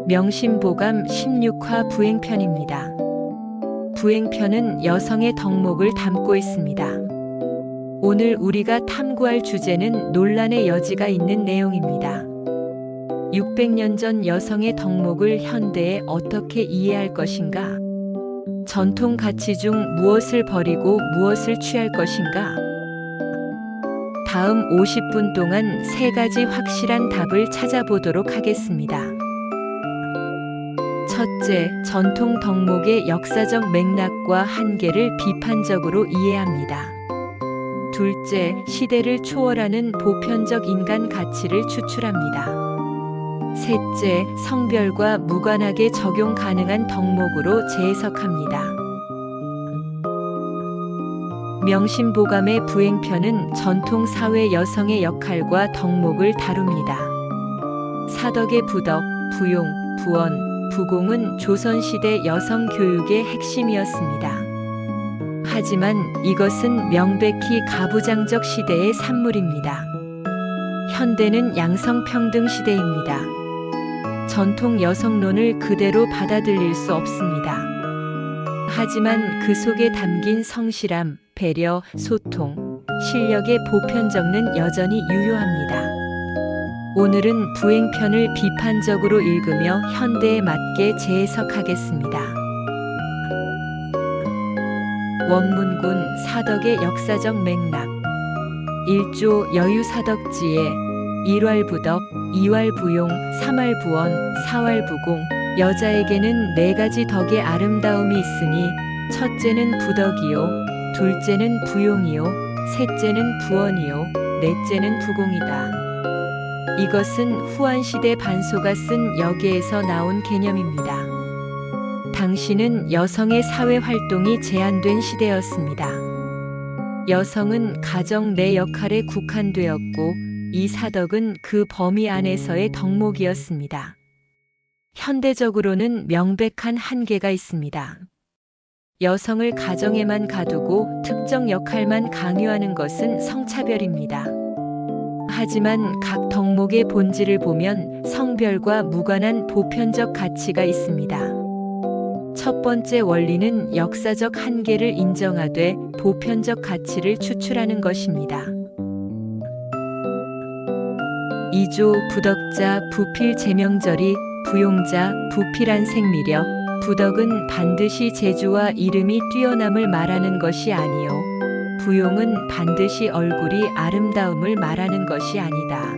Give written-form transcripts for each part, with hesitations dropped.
명심보감 16화 부행편입니다. 부행편은 여성의 덕목을 담고 있습니다. 오늘 우리가 탐구할 주제는 논란의 여지가 있는 내용입니다. 600년 전 여성의 덕목을 현대에 어떻게 이해할 것인가? 전통 가치 중 무엇을 버리고 무엇을 취할 것인가? 다음 50분 동안 3가지 확실한 답을 찾아보도록 하겠습니다. 첫째, 전통 덕목의 역사적 맥락과 한계를 비판적으로 이해합니다. 둘째, 시대를 초월하는 보편적 인간 가치를 추출합니다. 셋째, 성별과 무관하게 적용 가능한 덕목으로 재해석합니다. 명심보감의 부행편은 전통 사회 여성의 역할과 덕목을 다룹니다. 사덕의 부덕, 부용, 부원, 부공은 조선시대 여성 교육의 핵심이었습니다. 하지만 이것은 명백히 가부장적 시대의 산물입니다. 현대는 양성평등 시대입니다. 전통 여성론을 그대로 받아들일 수 없습니다. 하지만 그 속에 담긴 성실함, 배려, 소통, 실력의 보편적은 여전히 유효합니다. 오늘은 부행편을 비판적으로 읽으며 현대에 맞게 재해석하겠습니다. 원문군 사덕의 역사적 맥락 1조 여유사덕지에 1활부덕, 2활부용, 3활부원, 4활부공 여자에게는 4가지 덕의 아름다움이 있으니 첫째는 부덕이요, 둘째는 부용이요, 셋째는 부원이요, 넷째는 부공이다. 이것은 후한시대 반소가 쓴 여계에서 나온 개념입니다. 당시는 여성의 사회활동이 제한된 시대였습니다. 여성은 가정 내 역할에 국한되었고 이 사덕은 그 범위 안에서의 덕목이었습니다. 현대적으로는 명백한 한계가 있습니다. 여성을 가정에만 가두고 특정 역할만 강요하는 것은 성차별입니다. 하지만 각 덕목의 본질을 보면 성별과 무관한 보편적 가치가 있습니다. 첫 번째 원리는 역사적 한계를 인정하되 보편적 가치를 추출하는 것입니다. 2조 부덕자 부필 제명절이 부용자 부필한 생미려 부덕은 반드시 재주와 이름이 뛰어남을 말하는 것이 아니요 부용은 반드시 얼굴이 아름다움을 말하는 것이 아니다.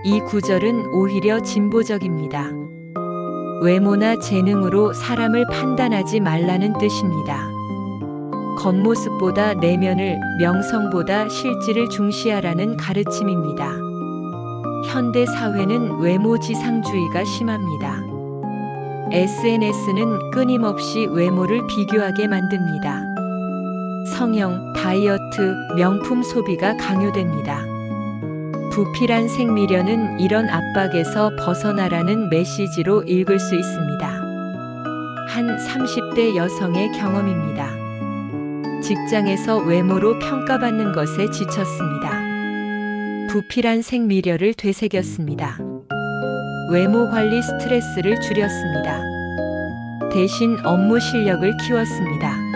이 구절은 오히려 진보적입니다. 외모나 재능으로 사람을 판단하지 말라는 뜻입니다. 겉모습보다 내면을, 명성보다 실질을 중시하라는 가르침입니다. 현대 사회는 외모지상주의가 심합니다. SNS는 끊임없이 외모를 비교하게 만듭니다. 성형, 다이어트, 명품 소비가 강요됩니다. 부필한 생미련은 이런 압박에서 벗어나라는 메시지로 읽을 수 있습니다. 한 30대 여성의 경험입니다. 직장에서 외모로 평가받는 것에 지쳤습니다. 부필한 생미려를 되새겼습니다. 외모 관리 스트레스를 줄였습니다. 대신 업무 실력을 키웠습니다.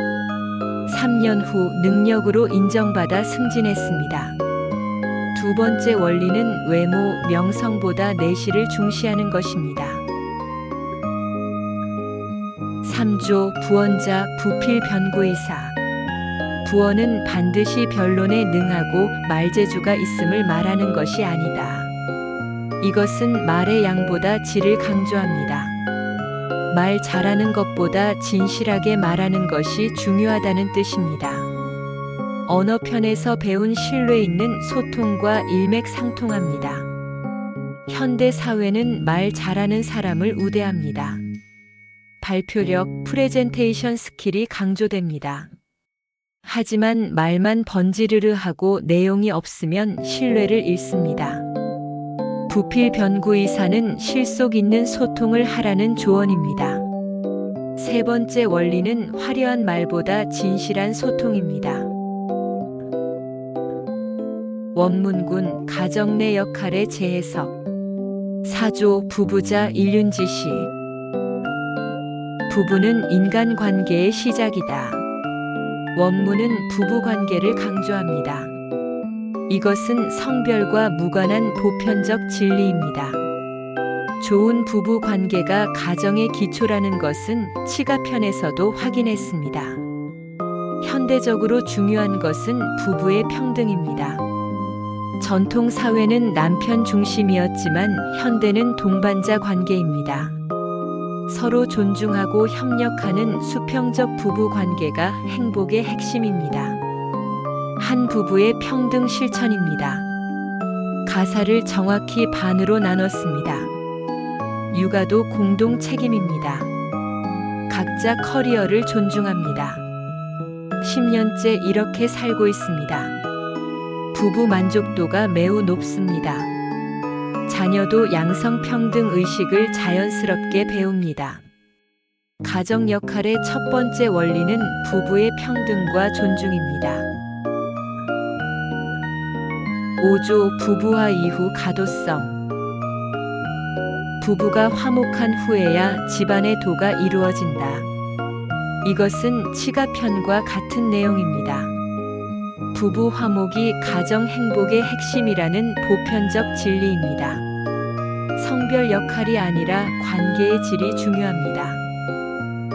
3년 후 능력으로 인정받아 승진했습니다. 두 번째 원리는 외모, 명성보다 내실을 중시하는 것입니다. 3조 부원자 부필 변구이사 부원은 반드시 변론에 능하고 말재주가 있음을 말하는 것이 아니다. 이것은 말의 양보다 질을 강조합니다. 말 잘하는 것보다 진실하게 말하는 것이 중요하다는 뜻입니다. 언어편에서 배운 신뢰 있는 소통과 일맥상통합니다. 현대 사회는 말 잘하는 사람을 우대합니다. 발표력, 프레젠테이션 스킬이 강조됩니다. 하지만 말만 번지르르 하고 내용이 없으면 신뢰를 잃습니다. 부필 변구이사는 실속 있는 소통을 하라는 조언입니다. 세 번째 원리는 화려한 말보다 진실한 소통입니다. 원문군 가정 내 역할의 재해석 사조 부부자 일륜지 시. 부부는 인간관계의 시작이다. 원문은 부부관계를 강조합니다. 이것은 성별과 무관한 보편적 진리입니다. 좋은 부부관계가 가정의 기초라는 것은 치가편에서도 확인했습니다. 현대적으로 중요한 것은 부부의 평등입니다. 전통 사회는 남편 중심이었지만 현대는 동반자 관계입니다. 서로 존중하고 협력하는 수평적 부부 관계가 행복의 핵심입니다. 한 부부의 평등 실천입니다. 가사를 정확히 반으로 나눴습니다. 육아도 공동 책임입니다. 각자 커리어를 존중합니다. 10년째 이렇게 살고 있습니다. 부부 만족도가 매우 높습니다. 자녀도 양성평등 의식을 자연스럽게 배웁니다. 가정 역할의 첫 번째 원리는 부부의 평등과 존중입니다. 5조 부부화 이후 가도성. 부부가 화목한 후에야 집안의 도가 이루어진다. 이것은 치가편과 같은 내용입니다. 부부 화목이 가정 행복의 핵심이라는 보편적 진리입니다. 성별 역할이 아니라 관계의 질이 중요합니다.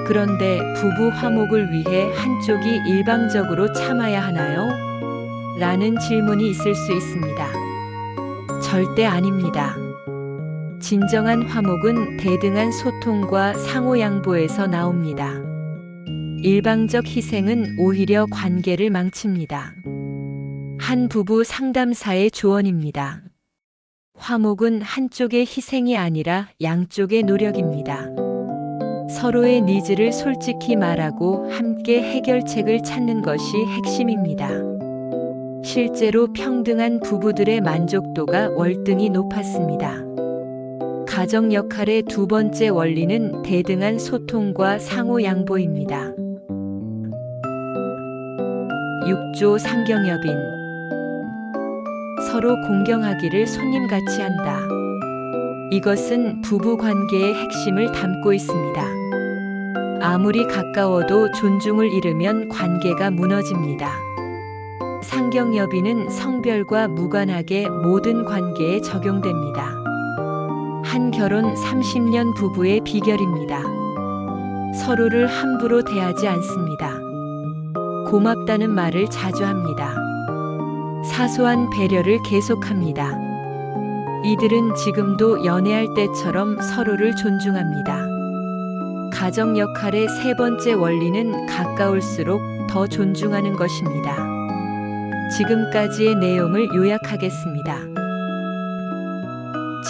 그런데 부부 화목을 위해 한쪽이 일방적으로 참아야 하나요? 라는 질문이 있을 수 있습니다. 절대 아닙니다. 진정한 화목은 대등한 소통과 상호 양보에서 나옵니다. 일방적 희생은 오히려 관계를 망칩니다. 한 부부 상담사의 조언입니다. 화목은 한쪽의 희생이 아니라 양쪽의 노력입니다. 서로의 니즈를 솔직히 말하고 함께 해결책을 찾는 것이 핵심입니다. 실제로 평등한 부부들의 만족도가 월등히 높았습니다. 가정 역할의 두 번째 원리는 대등한 소통과 상호 양보입니다. 6조 상경협인. 서로 공경하기를 손님같이 한다. 이것은 부부 관계의 핵심을 담고 있습니다. 아무리 가까워도 존중을 잃으면 관계가 무너집니다. 상경협의는 성별과 무관하게 모든 관계에 적용됩니다. 한 결혼 30년 부부의 비결입니다. 서로를 함부로 대하지 않습니다. 고맙다는 말을 자주 합니다. 사소한 배려를 계속합니다. 이들은 지금도 연애할 때처럼 서로를 존중합니다. 가정 역할의 세 번째 원리는 가까울수록 더 존중하는 것입니다. 지금까지의 내용을 요약하겠습니다.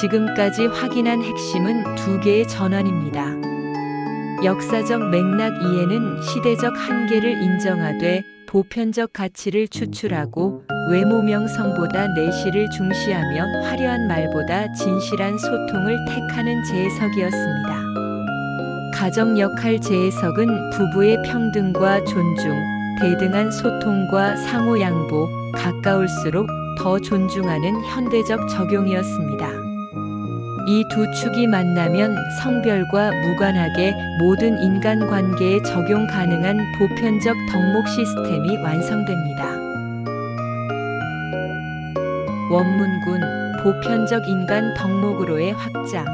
지금까지 확인한 핵심은 두 개의 전환입니다. 역사적 맥락 이해는 시대적 한계를 인정하되 보편적 가치를 추출하고 외모 명성보다 내실을 중시하며 화려한 말보다 진실한 소통을 택하는 재해석이었습니다. 가정 역할 재해석은 부부의 평등과 존중, 대등한 소통과 상호 양보, 가까울수록 더 존중하는 현대적 적용이었습니다. 이 두 축이 만나면 성별과 무관하게 모든 인간관계에 적용 가능한 보편적 덕목 시스템이 완성됩니다. 원문군 보편적 인간 덕목으로의 확장.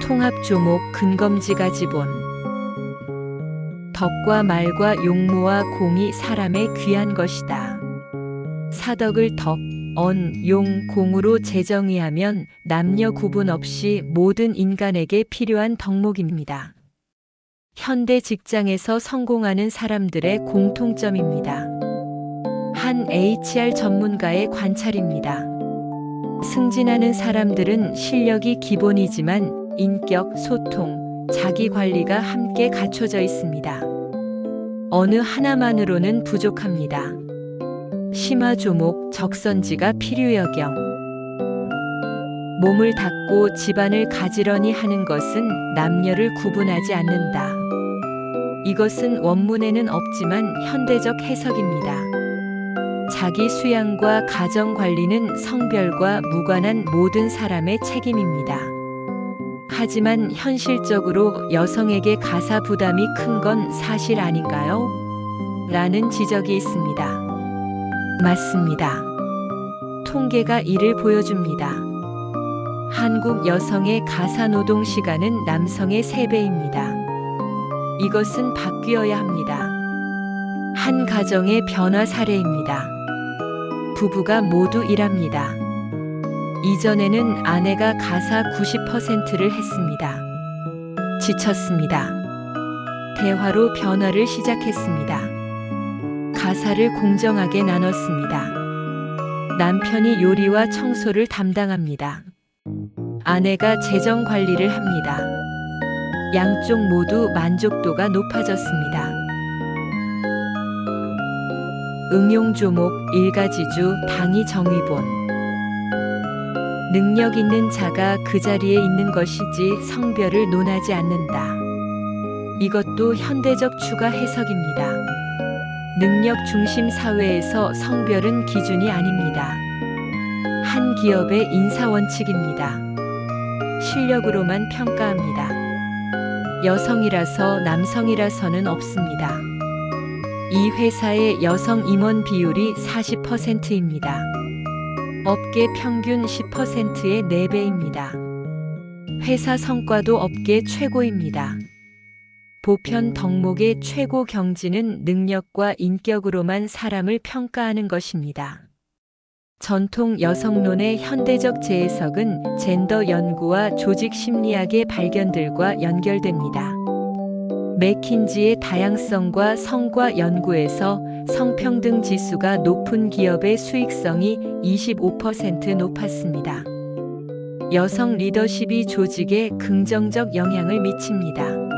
통합조목 근검지가 지본. 덕과 말과 용모와 공이 사람의 귀한 것이다. 사덕을 덕, 언, 용, 공으로 재정의하면 남녀 구분 없이 모든 인간에게 필요한 덕목입니다. 현대 직장에서 성공하는 사람들의 공통점입니다. 한 HR 전문가의 관찰입니다. 승진하는 사람들은 실력이 기본이지만 인격, 소통, 자기 관리가 함께 갖춰져 있습니다. 어느 하나만으로는 부족합니다. 심화조목 적선지가 필요여경. 몸을 닦고 집안을 가지런히 하는 것은 남녀를 구분하지 않는다. 이것은 원문에는 없지만 현대적 해석입니다. 자기 수양과 가정 관리는 성별과 무관한 모든 사람의 책임입니다. 하지만 현실적으로 여성에게 가사 부담이 큰 건 사실 아닌가요? 라는 지적이 있습니다. 맞습니다. 통계가 이를 보여줍니다. 한국 여성의 가사 노동 시간은 남성의 3배입니다. 이것은 바뀌어야 합니다. 한 가정의 변화 사례입니다. 부부가 모두 일합니다. 이전에는 아내가 가사 90%를 했습니다. 지쳤습니다. 대화로 변화를 시작했습니다. 가사를 공정하게 나눴습니다. 남편이 요리와 청소를 담당합니다. 아내가 재정 관리를 합니다. 양쪽 모두 만족도가 높아졌습니다. 응용조목, 일가지주, 당이 정의본. 능력 있는 자가 그 자리에 있는 것이지 성별을 논하지 않는다. 이것도 현대적 추가 해석입니다. 능력 중심 사회에서 성별은 기준이 아닙니다. 한 기업의 인사 원칙입니다. 실력으로만 평가합니다. 여성이라서 남성이라서는 없습니다. 이 회사의 여성 임원 비율이 40%입니다. 업계 평균 10%의 4배입니다. 회사 성과도 업계 최고입니다. 보편 덕목의 최고 경지는 능력과 인격으로만 사람을 평가하는 것입니다. 전통 여성론의 현대적 재해석은 젠더 연구와 조직 심리학의 발견들과 연결됩니다. 맥킨지의 다양성과 성과 연구에서 성평등 지수가 높은 기업의 수익성이 25% 높았습니다. 여성 리더십이 조직에 긍정적 영향을 미칩니다.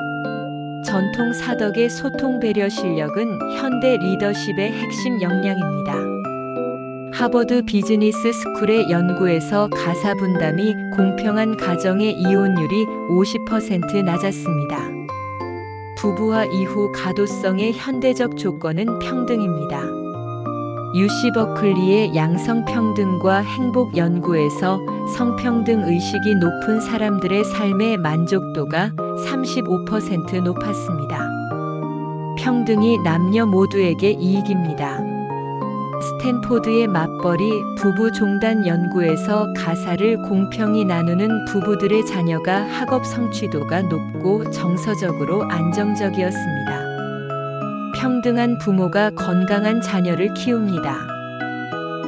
전통 사덕의 소통 배려 실력은 현대 리더십의 핵심 역량입니다. 하버드 비즈니스 스쿨의 연구에서 가사 분담이 공평한 가정의 이혼율이 50% 낮았습니다. 부부화 이후 가도성의 현대적 조건은 평등입니다. UC 버클리의 양성평등과 행복 연구에서 성평등 의식이 높은 사람들의 삶의 만족도가 35% 높았습니다. 평등이 남녀 모두에게 이익입니다. 스탠포드의 맞벌이 부부 종단 연구에서 가사를 공평히 나누는 부부들의 자녀가 학업 성취도가 높고 정서적으로 안정적이었습니다. 평등한 부모가 건강한 자녀를 키웁니다.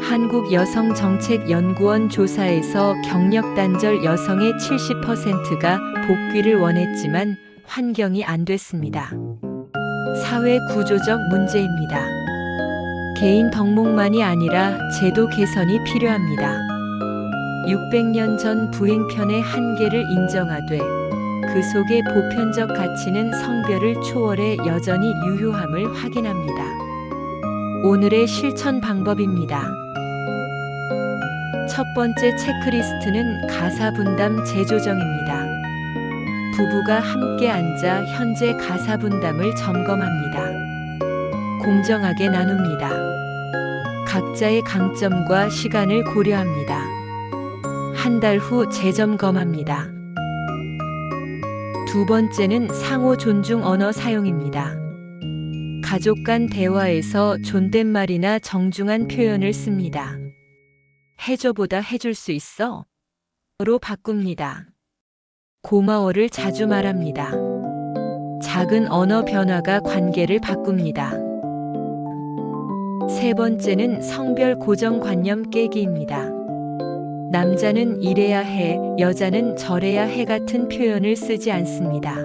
한국여성정책연구원 조사에서 경력단절 여성의 70%가 복귀를 원했지만 환경이 안 됐습니다. 사회 구조적 문제입니다. 개인 덕목만이 아니라 제도 개선이 필요합니다. 600년 전 부행편의 한계를 인정하되 그 속의 보편적 가치는 성별을 초월해 여전히 유효함을 확인합니다. 오늘의 실천 방법입니다. 첫 번째 체크리스트는 가사 분담 재조정입니다. 부부가 함께 앉아 현재 가사 분담을 점검합니다. 공정하게 나눕니다. 각자의 강점과 시간을 고려합니다. 한 달 후 재점검합니다. 두 번째는 상호 존중 언어 사용입니다. 가족 간 대화에서 존댓말이나 정중한 표현을 씁니다. 해줘보다 해줄 수 있어? 로 바꿉니다. 고마워를 자주 말합니다. 작은 언어 변화가 관계를 바꿉니다. 세 번째는 성별 고정관념 깨기입니다. 남자는 이래야 해, 여자는 저래야 해 같은 표현을 쓰지 않습니다.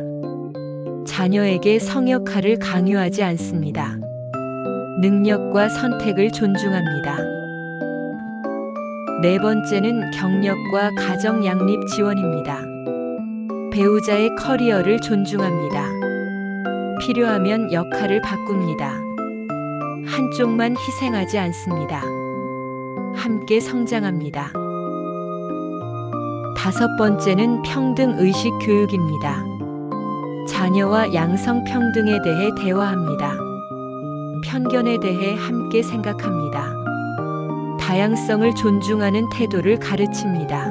자녀에게 성역할을 강요하지 않습니다. 능력과 선택을 존중합니다. 네 번째는 경력과 가정 양립 지원입니다. 배우자의 커리어를 존중합니다. 필요하면 역할을 바꿉니다. 한쪽만 희생하지 않습니다. 함께 성장합니다. 다섯 번째는 평등의식 교육입니다. 자녀와 양성평등에 대해 대화합니다. 편견에 대해 함께 생각합니다. 다양성을 존중하는 태도를 가르칩니다.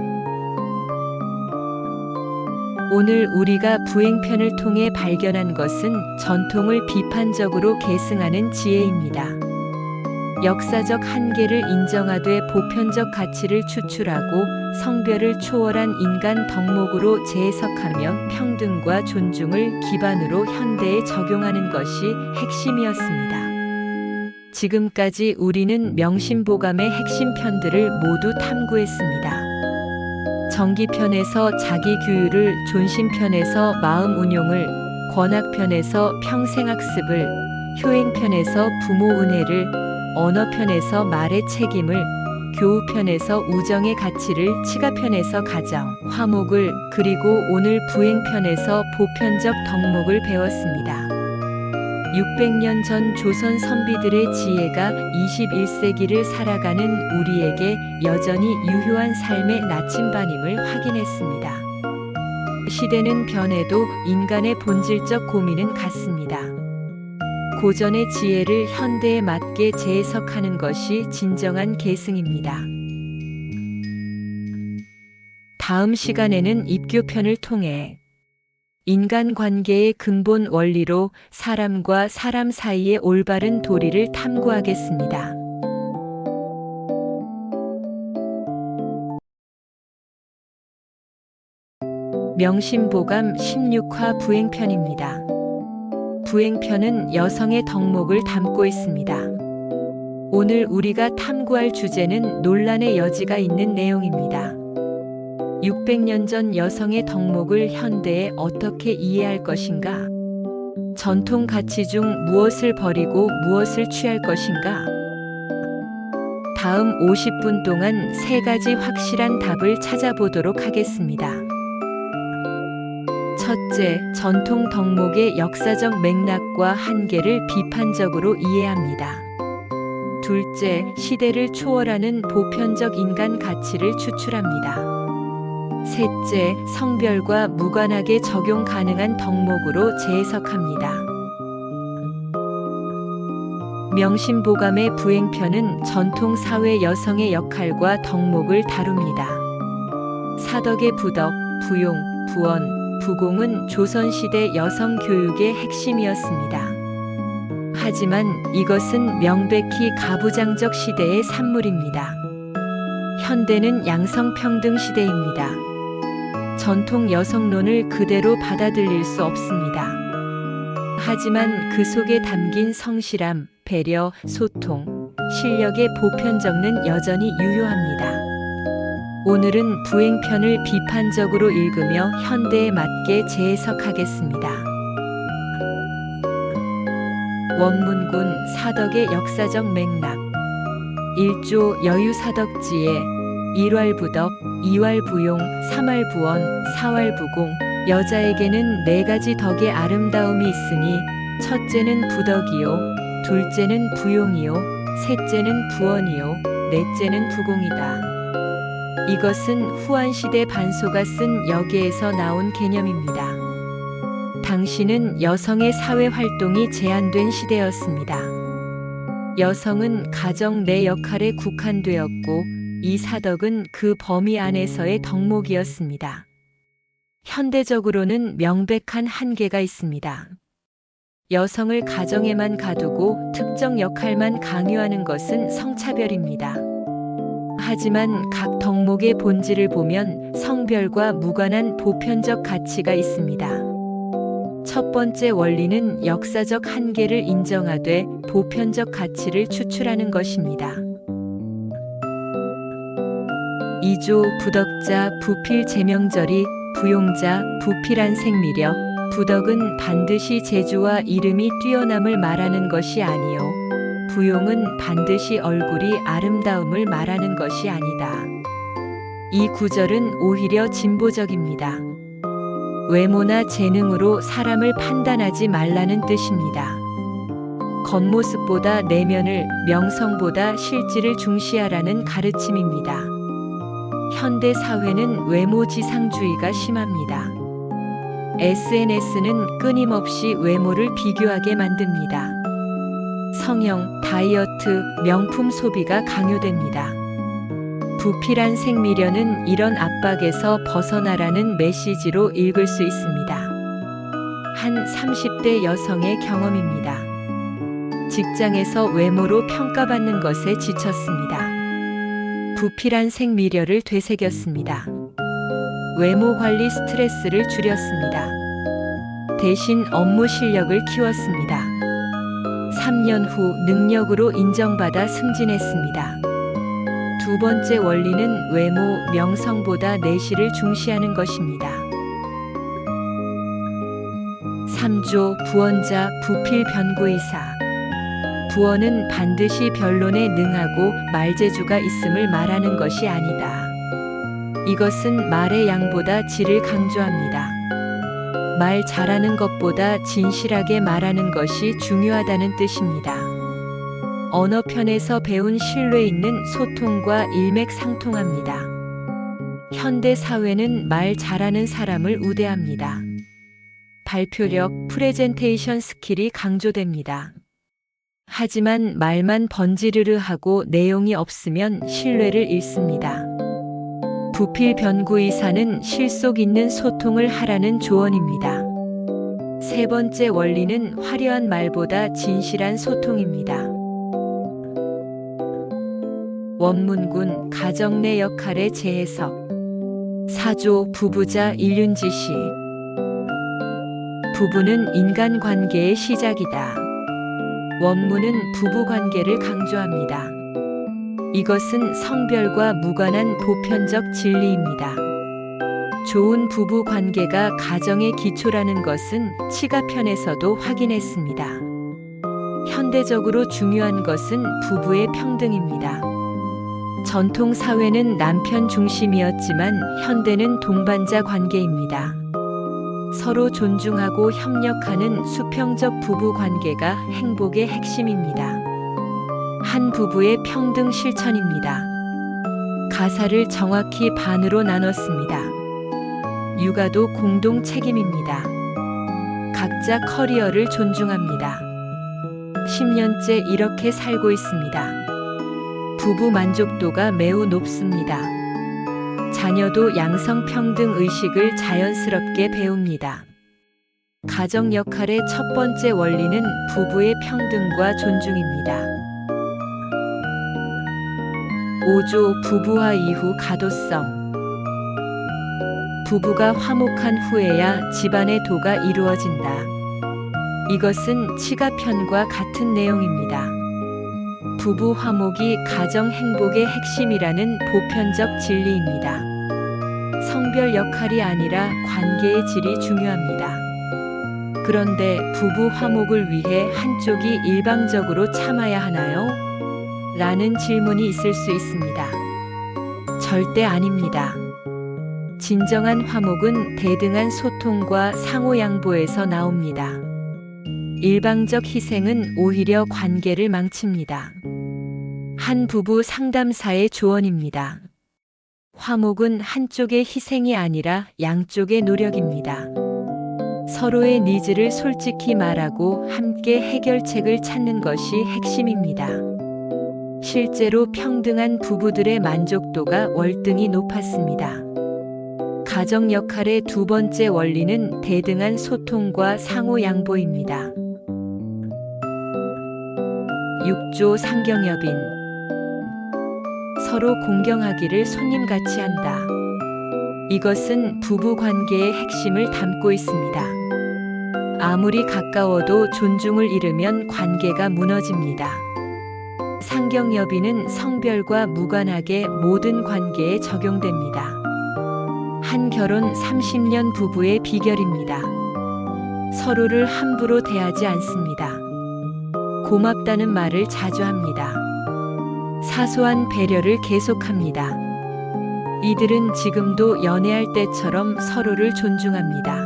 오늘 우리가 부행편을 통해 발견한 것은 전통을 비판적으로 계승하는 지혜입니다. 역사적 한계를 인정하되 보편적 가치를 추출하고 성별을 초월한 인간 덕목으로 재해석하며 평등과 존중을 기반으로 현대에 적용하는 것이 핵심이었습니다. 지금까지 우리는 명심보감의 핵심 편들을 모두 탐구했습니다. 정기편에서 자기 규율을, 존심편에서 마음 운용을, 권학편에서 평생학습을, 효행편에서 부모 은혜를, 언어편에서 말의 책임을, 교우편에서 우정의 가치를, 치가편에서 가정, 화목을, 그리고 오늘 부행편에서 보편적 덕목을 배웠습니다. 600년 전 조선 선비들의 지혜가 21세기를 살아가는 우리에게 여전히 유효한 삶의 나침반임을 확인했습니다. 시대는 변해도 인간의 본질적 고민은 같습니다. 고전의 지혜를 현대에 맞게 재해석하는 것이 진정한 계승입니다. 다음 시간에는 입교편을 통해 인간관계의 근본 원리로 사람과 사람 사이의 올바른 도리를 탐구하겠습니다. 명심보감 16화 부행편입니다. 부행편은 여성의 덕목을 담고 있습니다. 오늘 우리가 탐구할 주제는 논란의 여지가 있는 내용입니다. 600년 전 여성의 덕목을 현대에 어떻게 이해할 것인가? 전통 가치 중 무엇을 버리고 무엇을 취할 것인가? 다음 50분 동안 3가지 확실한 답을 찾아보도록 하겠습니다. 첫째, 전통 덕목의 역사적 맥락과 한계를 비판적으로 이해합니다. 둘째, 시대를 초월하는 보편적 인간 가치를 추출합니다. 셋째, 성별과 무관하게 적용 가능한 덕목으로 재해석합니다. 명심보감의 부행편은 전통 사회 여성의 역할과 덕목을 다룹니다. 사덕의 부덕, 부용, 부원, 부공은 조선시대 여성 교육의 핵심이었습니다. 하지만 이것은 명백히 가부장적 시대의 산물입니다. 현대는 양성평등 시대입니다. 전통 여성론을 그대로 받아들일 수 없습니다. 하지만 그 속에 담긴 성실함, 배려, 소통, 실력의 보편적은 여전히 유효합니다. 오늘은 부행편을 비판적으로 읽으며 현대에 맞게 재해석하겠습니다. 원문군 사덕의 역사적 맥락 1조 여유사덕지에 1활부덕, 2활부용, 3활부원, 4활부공 여자에게는 4가지 덕의 아름다움이 있으니 첫째는 부덕이요, 둘째는 부용이요, 셋째는 부원이요, 넷째는 부공이다. 이것은 후한시대 반소가 쓴 여기에서 나온 개념입니다. 당시는 여성의 사회활동이 제한된 시대였습니다. 여성은 가정 내 역할에 국한되었고 이 사덕은 그 범위 안에서의 덕목이었습니다. 현대적으로는 명백한 한계가 있습니다. 여성을 가정에만 가두고 특정 역할만 강요하는 것은 성차별입니다. 하지만 각 덕목의 본질을 보면 성별과 무관한 보편적 가치가 있습니다. 첫 번째 원리는 역사적 한계를 인정하되 보편적 가치를 추출하는 것입니다. 2조 부덕자 부필 제명절이 부용자 부필한 생미려 부덕은 반드시 재주와 이름이 뛰어남을 말하는 것이 아니요 부용은 반드시 얼굴이 아름다움을 말하는 것이 아니다. 이 구절은 오히려 진보적입니다. 외모나 재능으로 사람을 판단하지 말라는 뜻입니다. 겉모습보다 내면을, 명성보다 실질을 중시하라는 가르침입니다. 현대 사회는 외모지상주의가 심합니다. SNS는 끊임없이 외모를 비교하게 만듭니다. 성형, 다이어트, 명품 소비가 강요됩니다. 부필한 생미련은 이런 압박에서 벗어나라는 메시지로 읽을 수 있습니다. 한 30대 여성의 경험입니다. 직장에서 외모로 평가받는 것에 지쳤습니다. 부필한 생미려를 되새겼습니다. 외모 관리 스트레스를 줄였습니다. 대신 업무 실력을 키웠습니다. 3년 후 능력으로 인정받아 승진했습니다. 두 번째 원리는 외모, 명성보다 내실을 중시하는 것입니다. 3조 부원자 부필 변구이사. 부원은 반드시 변론에 능하고 말재주가 있음을 말하는 것이 아니다. 이것은 말의 양보다 질을 강조합니다. 말 잘하는 것보다 진실하게 말하는 것이 중요하다는 뜻입니다. 언어편에서 배운 신뢰 있는 소통과 일맥상통합니다. 현대 사회는 말 잘하는 사람을 우대합니다. 발표력, 프레젠테이션 스킬이 강조됩니다. 하지만 말만 번지르르 하고 내용이 없으면 신뢰를 잃습니다. 부필 변구이사는 실속 있는 소통을 하라는 조언입니다. 세 번째 원리는 화려한 말보다 진실한 소통입니다. 원문군 가정 내 역할의 재해석. 4조 부부자 일륜지시. 부부는 인간관계의 시작이다. 원문은 부부관계를 강조합니다. 이것은 성별과 무관한 보편적 진리입니다. 좋은 부부관계가 가정의 기초라는 것은 치가편에서도 확인했습니다. 현대적으로 중요한 것은 부부의 평등입니다. 전통 사회는 남편 중심이었지만 현대는 동반자 관계입니다. 서로 존중하고 협력하는 수평적 부부 관계가 행복의 핵심입니다. 한 부부의 평등 실천입니다. 가사를 정확히 반으로 나눴습니다. 육아도 공동 책임입니다. 각자 커리어를 존중합니다. 10년째 이렇게 살고 있습니다. 부부 만족도가 매우 높습니다. 자녀도 양성평등 의식을 자연스럽게 배웁니다. 가정 역할의 첫 번째 원리는 부부의 평등과 존중입니다. 5조 부부화 이후 가도성. 부부가 화목한 후에야 집안의 도가 이루어진다. 이것은 치가편과 같은 내용입니다. 부부 화목이 가정 행복의 핵심이라는 보편적 진리입니다. 성별 역할이 아니라 관계의 질이 중요합니다. 그런데 부부 화목을 위해 한쪽이 일방적으로 참아야 하나요? 라는 질문이 있을 수 있습니다. 절대 아닙니다. 진정한 화목은 대등한 소통과 상호 양보에서 나옵니다. 일방적 희생은 오히려 관계를 망칩니다. 한 부부 상담사의 조언입니다. 화목은 한쪽의 희생이 아니라 양쪽의 노력입니다. 서로의 니즈를 솔직히 말하고 함께 해결책을 찾는 것이 핵심입니다. 실제로 평등한 부부들의 만족도가 월등히 높았습니다. 가정 역할의 두 번째 원리는 대등한 소통과 상호 양보입니다. 6조 상경협인. 서로 공경하기를 손님같이 한다. 이것은 부부 관계의 핵심을 담고 있습니다. 아무리 가까워도 존중을 잃으면 관계가 무너집니다. 상경협의는 성별과 무관하게 모든 관계에 적용됩니다. 한 결혼 30년 부부의 비결입니다. 서로를 함부로 대하지 않습니다. 고맙다는 말을 자주 합니다. 사소한 배려를 계속합니다. 이들은 지금도 연애할 때처럼 서로를 존중합니다.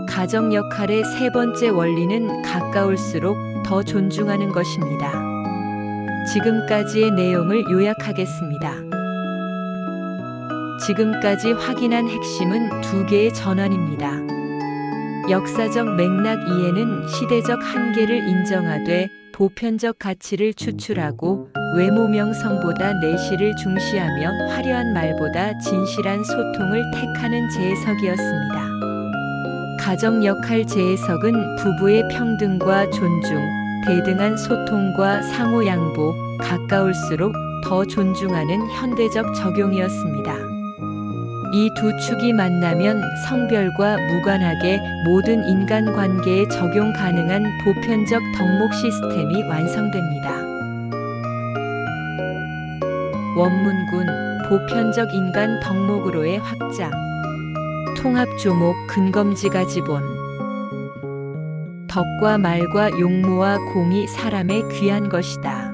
가정 역할의 세 번째 원리는 가까울수록 더 존중하는 것입니다. 지금까지의 내용을 요약하겠습니다. 지금까지 확인한 핵심은 두 개의 전환입니다. 역사적 맥락 이해는 시대적 한계를 인정하되 보편적 가치를 추출하고 외모 명성보다 내실을 중시하며 화려한 말보다 진실한 소통을 택하는 재해석이었습니다. 가정 역할 재해석은 부부의 평등과 존중, 대등한 소통과 상호 양보, 가까울수록 더 존중하는 현대적 적용이었습니다. 이 두 축이 만나면 성별과 무관하게 모든 인간관계에 적용 가능한 보편적 덕목 시스템이 완성됩니다. 원문군 보편적 인간 덕목으로의 확장 통합조목 근검지가 지본 덕과 말과 용모와 공이 사람의 귀한 것이다.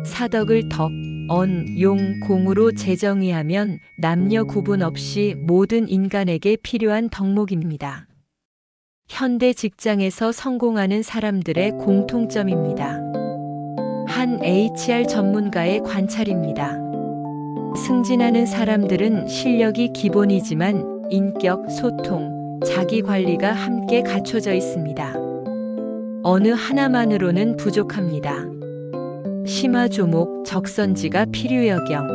사덕을 덕, 언, 용, 공으로 재정의하면 남녀 구분 없이 모든 인간에게 필요한 덕목입니다. 현대 직장에서 성공하는 사람들의 공통점입니다. 한 HR 전문가의 관찰입니다. 승진하는 사람들은 실력이 기본이지만 인격, 소통, 자기 관리가 함께 갖춰져 있습니다. 어느 하나만으로는 부족합니다. 심화조목 적선지가 필요여경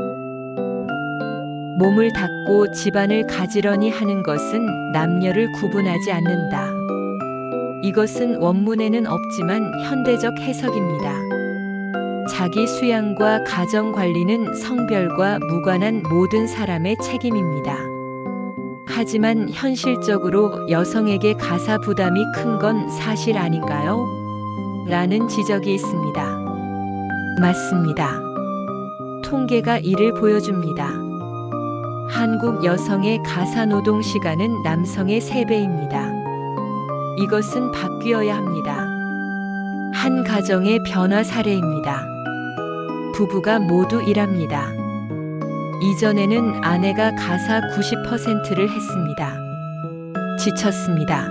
몸을 닦고 집안을 가지런히 하는 것은 남녀를 구분하지 않는다. 이것은 원문에는 없지만 현대적 해석입니다. 자기 수양과 가정 관리는 성별과 무관한 모든 사람의 책임입니다. 하지만 현실적으로 여성에게 가사 부담이 큰 건 사실 아닌가요? 라는 지적이 있습니다. 맞습니다. 통계가 이를 보여줍니다. 한국 여성의 가사 노동 시간은 남성의 3배입니다. 이것은 바뀌어야 합니다. 한 가정의 변화 사례입니다. 부부가 모두 일합니다. 이전에는 아내가 가사 90%를 했습니다. 지쳤습니다.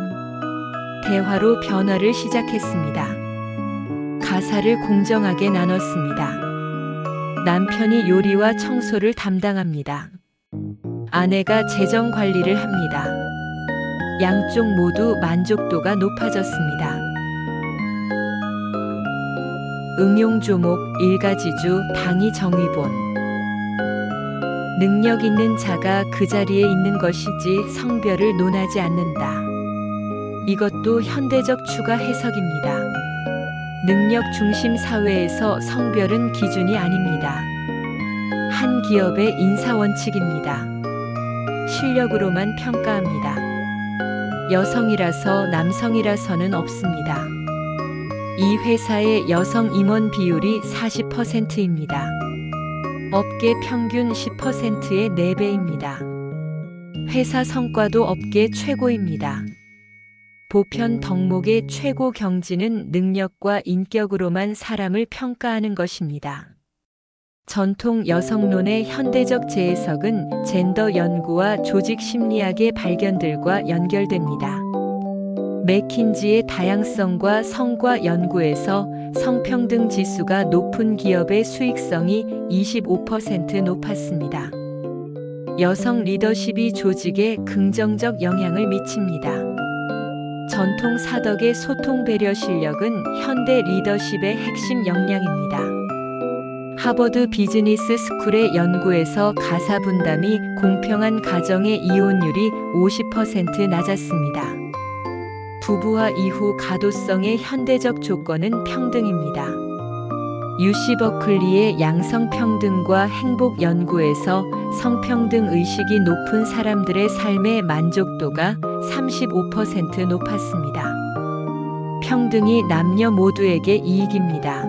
대화로 변화를 시작했습니다. 가사를 공정하게 나눴습니다. 남편이 요리와 청소를 담당합니다. 아내가 재정 관리를 합니다. 양쪽 모두 만족도가 높아졌습니다. 응용조목 일가지주 당이 정의본 능력 있는 자가 그 자리에 있는 것이지 성별을 논하지 않는다. 이것도 현대적 추가 해석입니다. 능력 중심 사회에서 성별은 기준이 아닙니다. 한 기업의 인사 원칙입니다. 실력으로만 평가합니다. 여성이라서 남성이라서는 없습니다. 이 회사의 여성 임원 비율이 40%입니다. 업계 평균 10%의 4배입니다. 회사 성과도 업계 최고입니다. 보편 덕목의 최고 경지는 능력과 인격으로만 사람을 평가하는 것입니다. 전통 여성론의 현대적 재해석은 젠더 연구와 조직 심리학의 발견들과 연결됩니다. 맥킨지의 다양성과 성과 연구에서 성평등 지수가 높은 기업의 수익성이 25% 높았습니다. 여성 리더십이 조직에 긍정적 영향을 미칩니다. 전통 사덕의 소통 배려 실력은 현대 리더십의 핵심 역량입니다. 하버드 비즈니스 스쿨의 연구에서 가사 분담이 공평한 가정의 이혼율이 50% 낮았습니다. 부부와 이후 가도성의 현대적 조건은 평등입니다. UC 버클리의 양성평등과 행복 연구에서 성평등 의식이 높은 사람들의 삶의 만족도가 35% 높았습니다. 평등이 남녀 모두에게 이익입니다.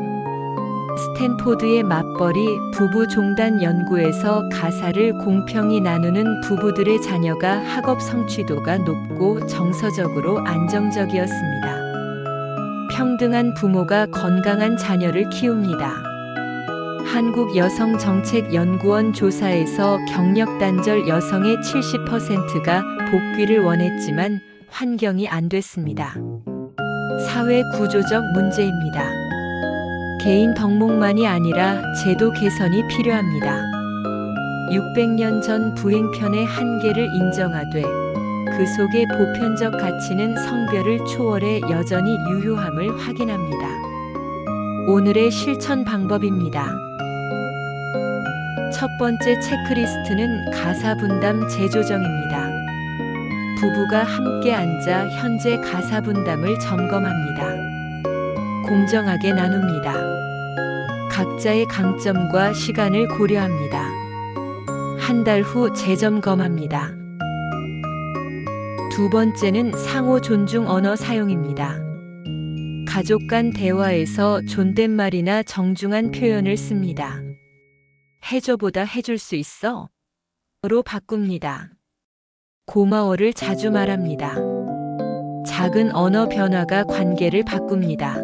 스탠포드의 맞벌이 부부 종단 연구에서 가사를 공평히 나누는 부부들의 자녀가 학업 성취도가 높고 정서적으로 안정적이었습니다. 평등한 부모가 건강한 자녀를 키웁니다. 한국여성정책연구원 조사에서 경력단절 여성의 70%가 복귀를 원했지만 환경이 안 됐습니다. 사회 구조적 문제입니다. 개인 덕목만이 아니라 제도 개선이 필요합니다. 600년 전 부행편의 한계를 인정하되 그 속의 보편적 가치는 성별을 초월해 여전히 유효함을 확인합니다. 오늘의 실천 방법입니다. 첫 번째 체크리스트는 가사 분담 재조정입니다. 부부가 함께 앉아 현재 가사 분담을 점검합니다. 공정하게 나눕니다. 각자의 강점과 시간을 고려합니다. 한 달 후 재점검합니다. 두 번째는 상호 존중 언어 사용입니다. 가족 간 대화에서 존댓말이나 정중한 표현을 씁니다. 해줘보다 해줄 수 있어? 로 바꿉니다. 고마워를 자주 말합니다. 작은 언어 변화가 관계를 바꿉니다.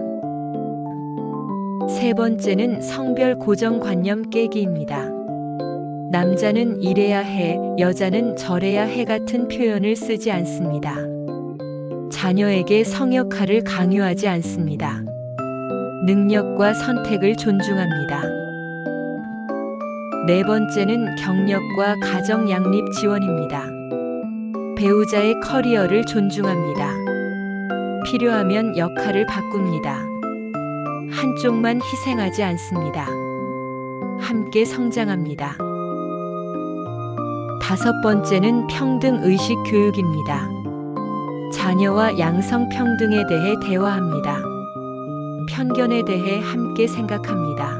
세 번째는 성별 고정관념 깨기입니다. 남자는 이래야 해, 여자는 저래야 해 같은 표현을 쓰지 않습니다. 자녀에게 성역할을 강요하지 않습니다. 능력과 선택을 존중합니다. 네 번째는 경력과 가정 양립 지원입니다. 배우자의 커리어를 존중합니다. 필요하면 역할을 바꿉니다. 한쪽만 희생하지 않습니다. 함께 성장합니다. 다섯 번째는 평등의식 교육입니다. 자녀와 양성평등에 대해 대화합니다. 편견에 대해 함께 생각합니다.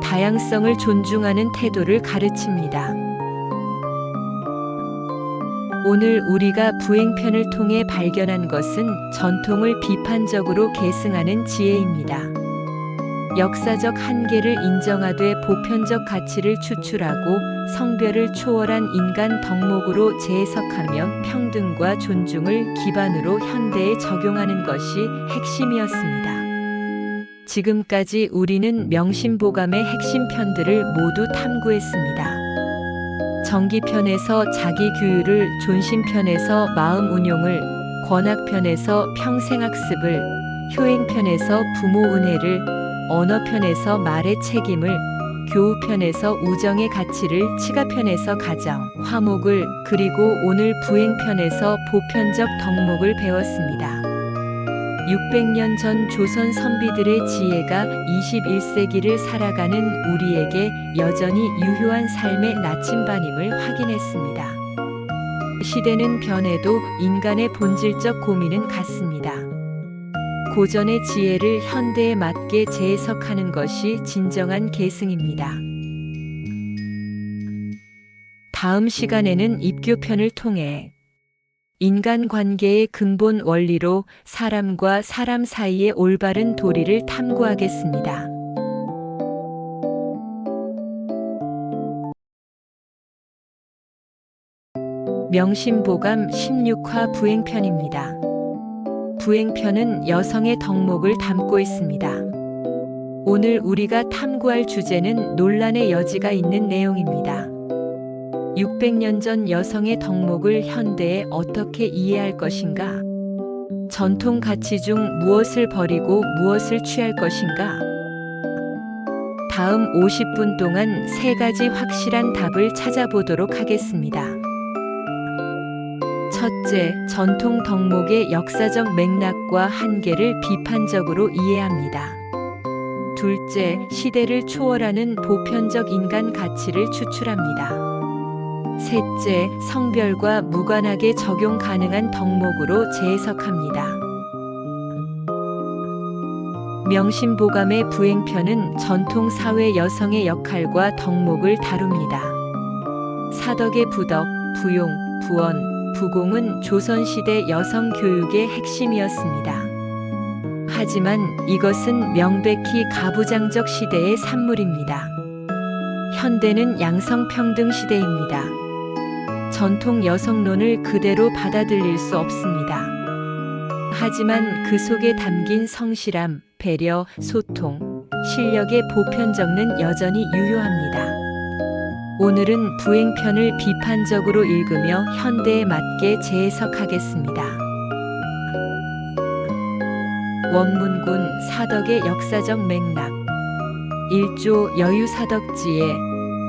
다양성을 존중하는 태도를 가르칩니다. 오늘 우리가 부행편을 통해 발견한 것은 전통을 비판적으로 계승하는 지혜입니다. 역사적 한계를 인정하되 보편적 가치를 추출하고 성별을 초월한 인간 덕목으로 재해석하며 평등과 존중을 기반으로 현대에 적용하는 것이 핵심이었습니다. 지금까지 우리는 명심보감의 핵심 편들을 모두 탐구했습니다. 정기편에서 자기 규율을, 존심편에서 마음 운용을, 권학편에서 평생학습을, 효행편에서 부모 은혜를, 언어편에서 말의 책임을, 교우편에서 우정의 가치를, 치가편에서 가정, 화목을, 그리고 오늘 부행편에서 보편적 덕목을 배웠습니다. 600년 전 조선 선비들의 지혜가 21세기를 살아가는 우리에게 여전히 유효한 삶의 나침반임을 확인했습니다. 시대는 변해도 인간의 본질적 고민은 같습니다. 고전의 지혜를 현대에 맞게 재해석하는 것이 진정한 계승입니다. 다음 시간에는 입교편을 통해 인간관계의 근본 원리로 사람과 사람 사이의 올바른 도리를 탐구하겠습니다. 명심보감 16화 부행편입니다. 부행편은 여성의 덕목을 담고 있습니다. 오늘 우리가 탐구할 주제는 논란의 여지가 있는 내용입니다. 600년 전 여성의 덕목을 현대에 어떻게 이해할 것인가? 전통 가치 중 무엇을 버리고 무엇을 취할 것인가? 다음 50분 동안 3가지 확실한 답을 찾아보도록 하겠습니다. 첫째, 전통 덕목의 역사적 맥락과 한계를 비판적으로 이해합니다. 둘째, 시대를 초월하는 보편적 인간 가치를 추출합니다. 셋째, 성별과 무관하게 적용 가능한 덕목으로 재해석합니다. 명심보감의 부행편은 전통 사회 여성의 역할과 덕목을 다룹니다. 사덕의 부덕, 부용, 부원, 부공은 조선시대 여성 교육의 핵심이었습니다. 하지만 이것은 명백히 가부장적 시대의 산물입니다. 현대는 양성평등 시대입니다. 전통 여성론을 그대로 받아들일 수 없습니다. 하지만 그 속에 담긴 성실함, 배려, 소통, 실력의 보편적은 여전히 유효합니다. 오늘은 부행편을 비판적으로 읽으며 현대에 맞게 재해석하겠습니다. 원문군 사덕의 역사적 맥락 1조 여유사덕지에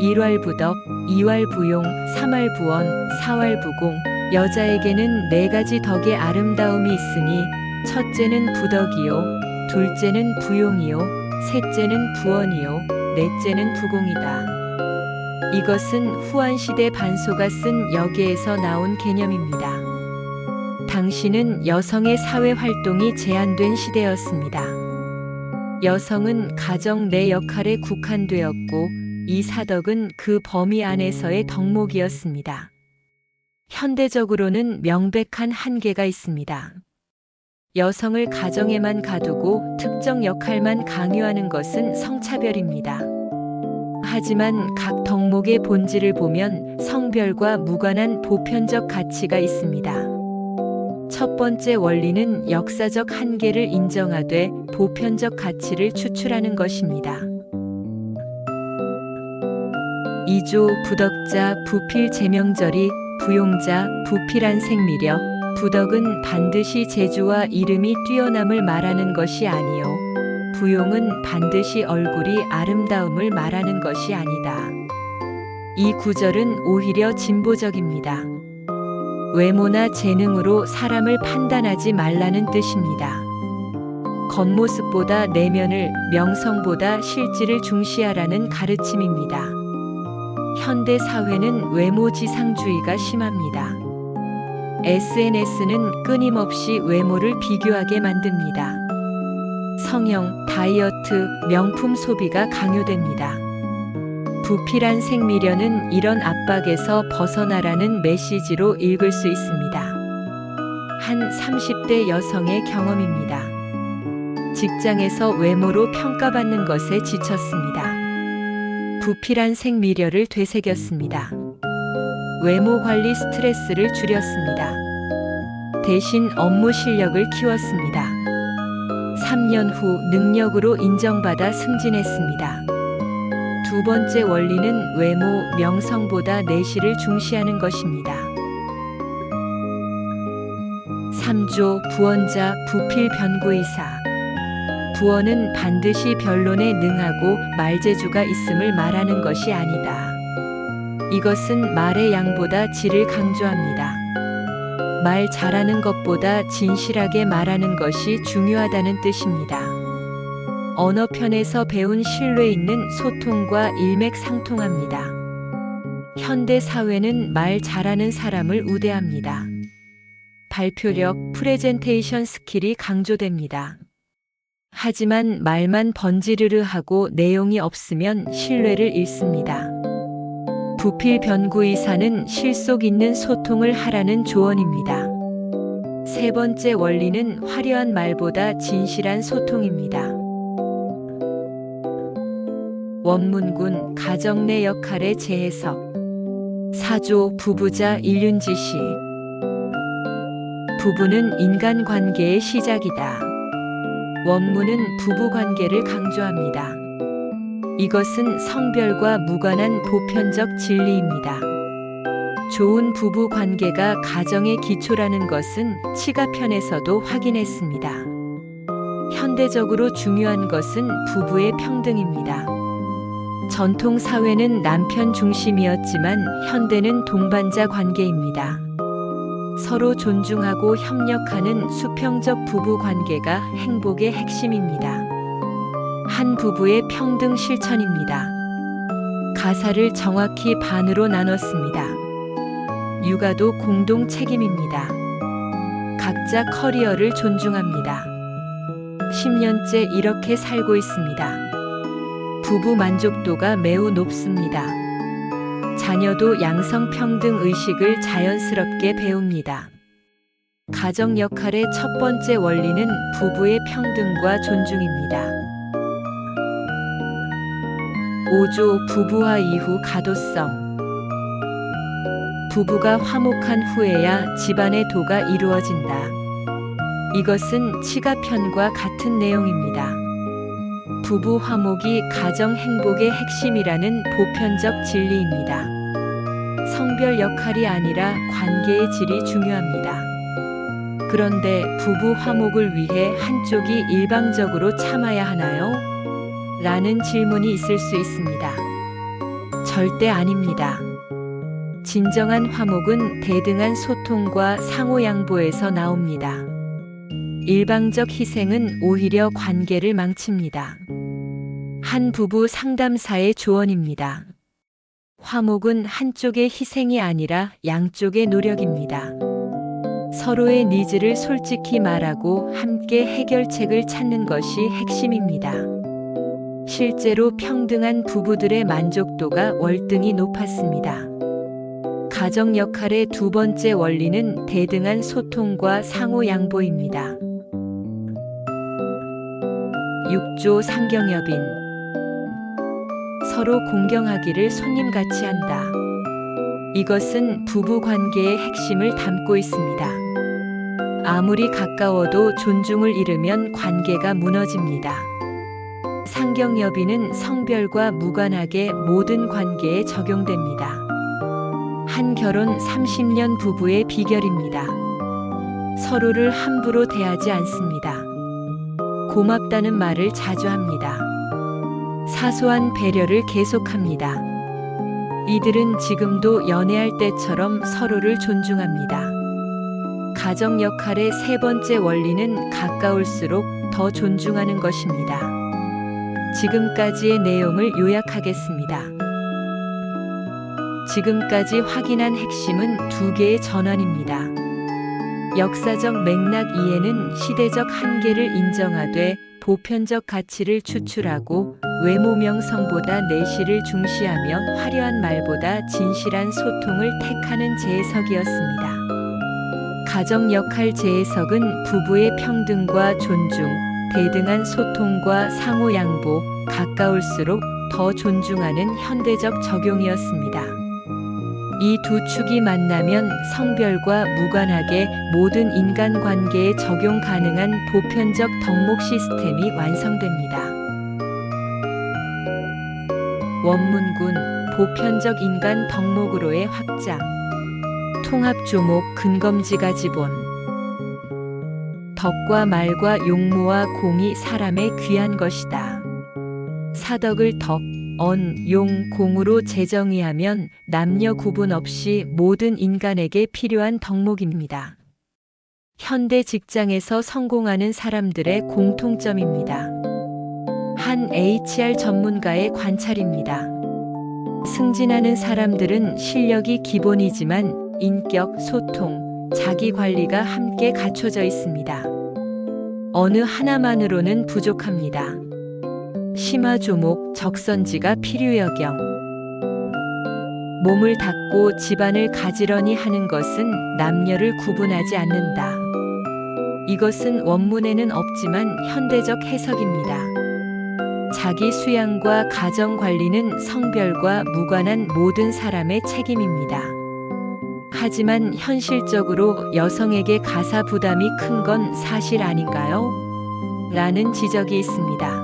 1활부덕, 2활부용, 3활부원, 4활부공 여자에게는 4가지 덕의 아름다움이 있으니 첫째는 부덕이요, 둘째는 부용이요, 셋째는 부언이요 넷째는 부공이다. 이것은 후한시대 반소가 쓴 여기에서 나온 개념입니다. 당시는 여성의 사회활동이 제한된 시대였습니다. 여성은 가정 내 역할에 국한되었고 이 사덕은 그 범위 안에서의 덕목이었습니다. 현대적으로는 명백한 한계가 있습니다. 여성을 가정에만 가두고 특정 역할만 강요하는 것은 성차별입니다. 하지만 각 덕목의 본질을 보면 성별과 무관한 보편적 가치가 있습니다. 첫 번째 원리는 역사적 한계를 인정하되 보편적 가치를 추출하는 것입니다. 2조 부덕자 부필 제명절이 부용자 부필한 생미려 부덕은 반드시 재주와 이름이 뛰어남을 말하는 것이 아니요 부용은 반드시 얼굴이 아름다움을 말하는 것이 아니다. 이 구절은 오히려 진보적입니다. 외모나 재능으로 사람을 판단하지 말라는 뜻입니다. 겉모습보다 내면을, 명성보다 실질을 중시하라는 가르침입니다. 현대 사회는 외모지상주의가 심합니다. SNS는 끊임없이 외모를 비교하게 만듭니다. 성형, 다이어트, 명품 소비가 강요됩니다. 부필한 생미려는 이런 압박에서 벗어나라는 메시지로 읽을 수 있습니다. 한 30대 여성의 경험입니다. 직장에서 외모로 평가받는 것에 지쳤습니다. 부필한 생미려를 되새겼습니다. 외모 관리 스트레스를 줄였습니다. 대신 업무 실력을 키웠습니다. 3년 후 능력으로 인정받아 승진했습니다. 두 번째 원리는 외모, 명성보다 내실을 중시하는 것입니다. 3조 부언자 부필 변구이사 부언은 반드시 변론에 능하고 말재주가 있음을 말하는 것이 아니다. 이것은 말의 양보다 질을 강조합니다. 말 잘하는 것보다 진실하게 말하는 것이 중요하다는 뜻입니다. 언어편에서 배운 신뢰 있는 소통과 일맥상통합니다. 현대 사회는 말 잘하는 사람을 우대합니다. 발표력, 프레젠테이션 스킬이 강조됩니다. 하지만 말만 번지르르 하고 내용이 없으면 신뢰를 잃습니다. 부필 변구이사는 실속 있는 소통을 하라는 조언입니다. 세 번째 원리는 화려한 말보다 진실한 소통입니다. 원문군 가정 내 역할의 재해석 4조 부부자 일륜지시 부부는 인간관계의 시작이다. 원문은 부부관계를 강조합니다. 이것은 성별과 무관한 보편적 진리입니다. 좋은 부부관계가 가정의 기초라는 것은 치가편에서도 확인했습니다. 현대적으로 중요한 것은 부부의 평등입니다. 전통 사회는 남편 중심이었지만 현대는 동반자 관계입니다. 서로 존중하고 협력하는 수평적 부부 관계가 행복의 핵심입니다. 한 부부의 평등 실천입니다. 가사를 정확히 반으로 나눴습니다. 육아도 공동 책임입니다. 각자 커리어를 존중합니다. 10년째 이렇게 살고 있습니다. 부부 만족도가 매우 높습니다. 자녀도 양성평등 의식을 자연스럽게 배웁니다. 가정 역할의 첫 번째 원리는 부부의 평등과 존중입니다. 5조 부부화 이후 가도성 부부가 화목한 후에야 집안의 도가 이루어진다. 이것은 치가편과 같은 내용입니다. 부부 화목이 가정 행복의 핵심이라는 보편적 진리입니다. 성별 역할이 아니라 관계의 질이 중요합니다. 그런데 부부 화목을 위해 한쪽이 일방적으로 참아야 하나요? 라는 질문이 있을 수 있습니다. 절대 아닙니다. 진정한 화목은 대등한 소통과 상호 양보에서 나옵니다. 일방적 희생은 오히려 관계를 망칩니다. 한 부부 상담사의 조언입니다. 화목은 한쪽의 희생이 아니라 양쪽의 노력입니다. 서로의 니즈를 솔직히 말하고 함께 해결책을 찾는 것이 핵심입니다. 실제로 평등한 부부들의 만족도가 월등히 높았습니다. 가정 역할의 두 번째 원리는 대등한 소통과 상호 양보입니다. 6조 상경협인. 서로 공경하기를 손님같이 한다. 이것은 부부 관계의 핵심을 담고 있습니다. 아무리 가까워도 존중을 잃으면 관계가 무너집니다. 상경협의는 성별과 무관하게 모든 관계에 적용됩니다. 한 결혼 30년 부부의 비결입니다. 서로를 함부로 대하지 않습니다. 고맙다는 말을 자주 합니다. 사소한 배려를 계속합니다. 이들은 지금도 연애할 때처럼 서로를 존중합니다. 가정 역할의 세 번째 원리는 가까울수록 더 존중하는 것입니다. 지금까지의 내용을 요약하겠습니다. 지금까지 확인한 핵심은 두 개의 전환입니다. 역사적 맥락 이해는 시대적 한계를 인정하되 보편적 가치를 추출하고 외모 명성보다 내실을 중시하며 화려한 말보다 진실한 소통을 택하는 재해석이었습니다. 가정 역할 재해석은 부부의 평등과 존중, 대등한 소통과 상호 양보, 가까울수록 더 존중하는 현대적 적용이었습니다. 이 두 축이 만나면 성별과 무관하게 모든 인간관계에 적용 가능한 보편적 덕목 시스템이 완성됩니다. 원문군 보편적 인간 덕목으로의 확장. 통합조목 근검지가 지본. 덕과 말과 용모와 공이 사람의 귀한 것이다. 사덕을 덕, 언, 용, 공으로 재정의하면 남녀 구분 없이 모든 인간에게 필요한 덕목입니다. 현대 직장에서 성공하는 사람들의 공통점입니다. 한 HR 전문가의 관찰입니다. 승진하는 사람들은 실력이 기본이지만 인격, 소통, 자기 관리가 함께 갖춰져 있습니다. 어느 하나만으로는 부족합니다. 심화조목 적선지가 필요여경. 몸을 닦고 집안을 가지런히 하는 것은 남녀를 구분하지 않는다. 이것은 원문에는 없지만 현대적 해석입니다. 자기 수양과 가정 관리는 성별과 무관한 모든 사람의 책임입니다. 하지만 현실적으로 여성에게 가사 부담이 큰 건 사실 아닌가요? 라는 지적이 있습니다.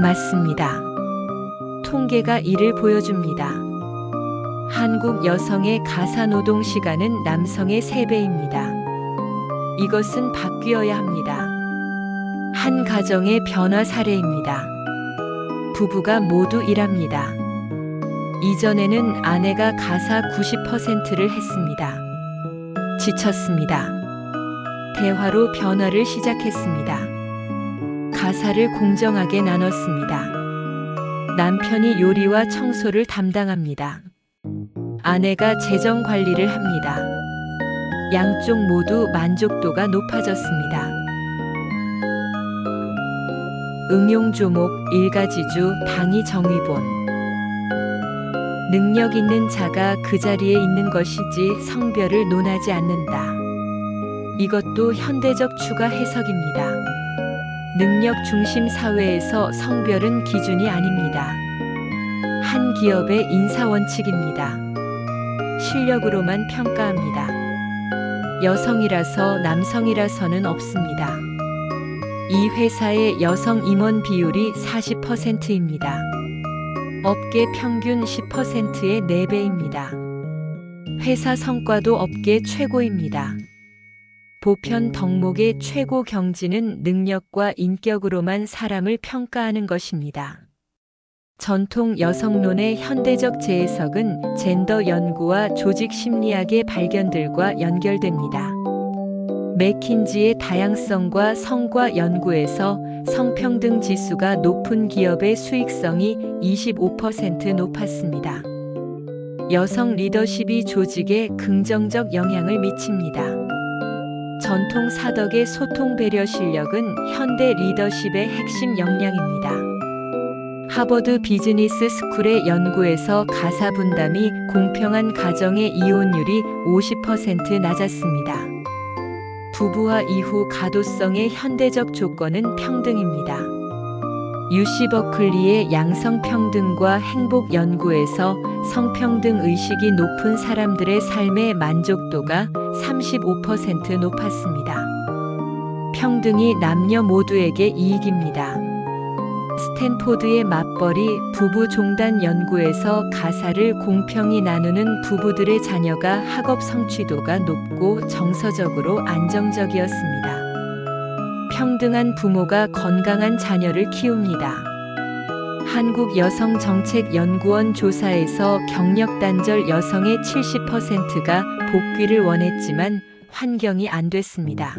맞습니다. 통계가 이를 보여줍니다. 한국 여성의 가사 노동 시간은 남성의 3배입니다. 이것은 바뀌어야 합니다. 한 가정의 변화 사례입니다. 부부가 모두 일합니다. 이전에는 아내가 가사 90%를 했습니다. 지쳤습니다. 대화로 변화를 시작했습니다. 가사를 공정하게 나눴습니다. 남편이 요리와 청소를 담당합니다. 아내가 재정 관리를 합니다. 양쪽 모두 만족도가 높아졌습니다. 응용조목 일가지주 당이 정의본. 능력 있는 자가 그 자리에 있는 것이지 성별을 논하지 않는다. 이것도 현대적 추가 해석입니다. 능력 중심 사회에서 성별은 기준이 아닙니다. 한 기업의 인사 원칙입니다. 실력으로만 평가합니다. 여성이라서 남성이라서는 없습니다. 이 회사의 여성 임원 비율이 40%입니다. 업계 평균 10%의 4배입니다. 회사 성과도 업계 최고입니다. 보편 덕목의 최고 경지는 능력과 인격으로만 사람을 평가하는 것입니다. 전통 여성론의 현대적 재해석은 젠더 연구와 조직 심리학의 발견들과 연결됩니다. 맥킨지의 다양성과 성과 연구에서 성평등 지수가 높은 기업의 수익성이 25% 높았습니다. 여성 리더십이 조직에 긍정적 영향을 미칩니다. 전통 사덕의 소통 배려 실력은 현대 리더십의 핵심 역량입니다. 하버드 비즈니스 스쿨의 연구에서 가사 분담이 공평한 가정의 이혼율이 50% 낮았습니다. 부부와 이후 가도성의 현대적 조건은 평등입니다. UC 버클리의 양성평등과 행복 연구에서 성평등 의식이 높은 사람들의 삶의 만족도가 35% 높았습니다. 평등이 남녀 모두에게 이익입니다. 스탠포드의 맞벌이 부부 종단 연구에서 가사를 공평히 나누는 부부들의 자녀가 학업 성취도가 높고 정서적으로 안정적이었습니다. 평등한 부모가 건강한 자녀를 키웁니다. 한국여성정책연구원 조사에서 경력단절 여성의 70%가 복귀를 원했지만 환경이 안 됐습니다.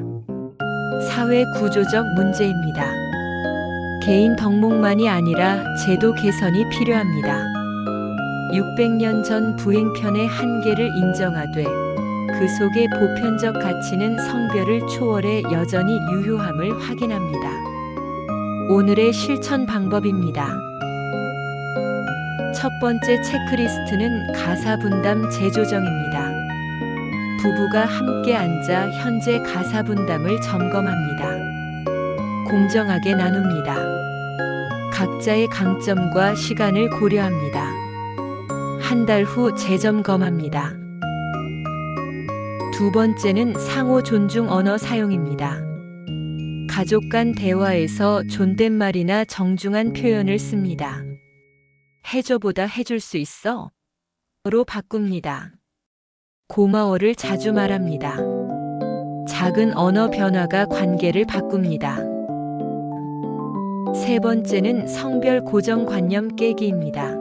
사회 구조적 문제입니다. 개인 덕목만이 아니라 제도 개선이 필요합니다. 600년 전 부행편의 한계를 인정하되 그 속의 보편적 가치는 성별을 초월해 여전히 유효함을 확인합니다. 오늘의 실천 방법입니다. 첫 번째 체크리스트는 가사 분담 재조정입니다. 부부가 함께 앉아 현재 가사 분담을 점검합니다. 공정하게 나눕니다. 각자의 강점과 시간을 고려합니다. 한 달 후 재점검합니다. 두 번째는 상호 존중 언어 사용입니다. 가족 간 대화에서 존댓말이나 정중한 표현을 씁니다. 해줘보다 해줄 수 있어? 로 바꿉니다. 고마워를 자주 말합니다. 작은 언어 변화가 관계를 바꿉니다. 세 번째는 성별 고정관념 깨기입니다.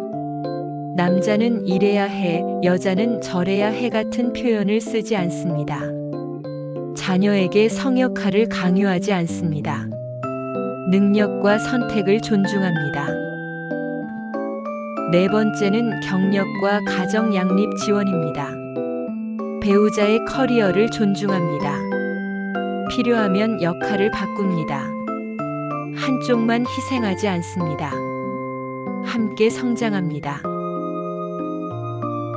남자는 이래야 해, 여자는 저래야 해 같은 표현을 쓰지 않습니다. 자녀에게 성역할을 강요하지 않습니다. 능력과 선택을 존중합니다. 네 번째는 경력과 가정 양립 지원입니다. 배우자의 커리어를 존중합니다. 필요하면 역할을 바꿉니다. 한쪽만 희생하지 않습니다. 함께 성장합니다.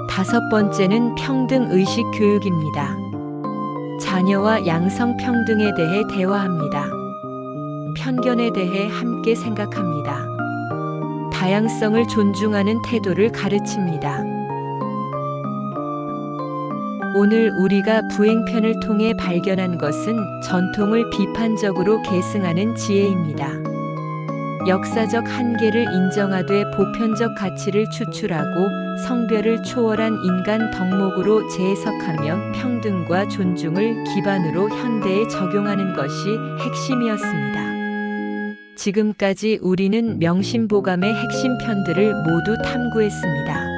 다섯 번째는 평등의식 교육입니다. 자녀와 양성평등에 대해 대화합니다. 편견에 대해 함께 생각합니다. 다양성을 존중하는 태도를 가르칩니다. 오늘 우리가 부행편을 통해 발견한 것은 전통을 비판적으로 계승하는 지혜입니다. 역사적 한계를 인정하되 보편적 가치를 추출하고 성별을 초월한 인간 덕목으로 재해석하며 평등과 존중을 기반으로 현대에 적용하는 것이 핵심이었습니다. 지금까지 우리는 명심보감의 핵심 편들을 모두 탐구했습니다.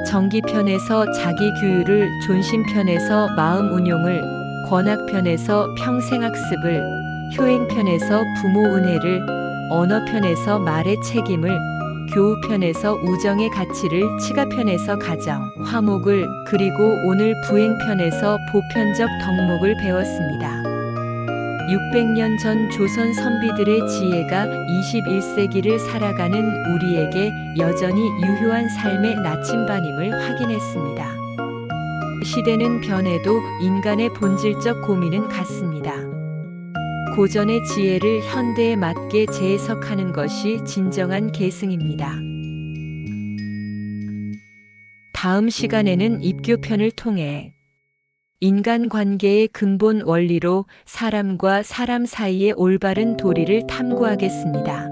정기편에서 자기 규율을, 존심편에서 마음 운용을, 권학편에서 평생학습을, 효행편에서 부모 은혜를, 언어편에서 말의 책임을, 교우편에서 우정의 가치를, 치가편에서 가정, 화목을, 그리고 오늘 부행편에서 보편적 덕목을 배웠습니다. 600년 전 조선 선비들의 지혜가 21세기를 살아가는 우리에게 여전히 유효한 삶의 나침반임을 확인했습니다. 시대는 변해도 인간의 본질적 고민은 같습니다. 고전의 지혜를 현대에 맞게 재해석하는 것이 진정한 계승입니다. 다음 시간에는 입교편을 통해 인간관계의 근본 원리로 사람과 사람 사이의 올바른 도리를 탐구하겠습니다.